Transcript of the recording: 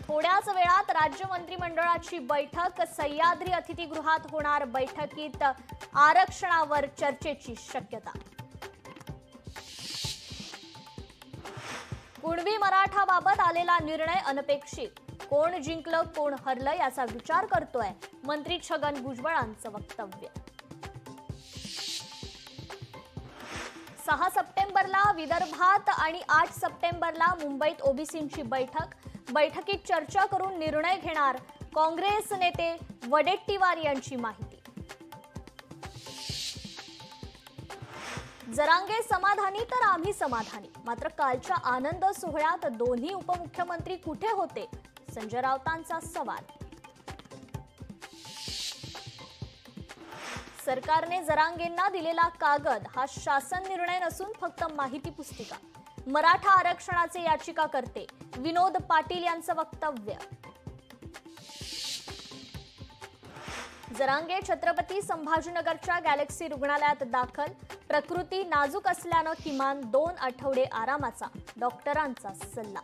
थोड्याच वेळात राज्य मंत्रिमंडळाची बैठक, सह्याद्री अतिथीगृहात होणार बैठकीत आरक्षणावर चर्चेची शक्यता। कुणबी मराठाबाबत आलेला निर्णय अनपेक्षित, कोण जिंकलं कोण हरलं याचा विचार करतोय मंत्री छगन भुजबळांचं वक्तव्य। 6 सप्टेंबरला विदर्भात आणि 8 सप्टेंबरला मुंबईत ओबीसींची बैठकीत चर्चा करून निर्णय घेणार काँग्रेस नेते वडेट्टीवार यांची माहिती। जरांगे समाधानी तर आम्ही समाधानी, मात्र कालच्या आनंद सोहळ्यात दोन्ही उपमुख्यमंत्री कुठे होते? संजय राऊतांचा सवाल। सरकारने जरांगेंना दिलेला कागद हा शासन निर्णय नसून फक्त माहिती पुस्तिका। मराठा आरक्षणाचे याचिकाकर्ते विनोद पाटील यांचं वक्तव्य। जरांगे छत्रपती संभाजीनगरच्या गॅलेक्सी रुग्णालयात दाखल, प्रकृती नाजूक असल्यानं किमान 2 आठवडे आरामाचा डॉक्टरांचा सल्ला।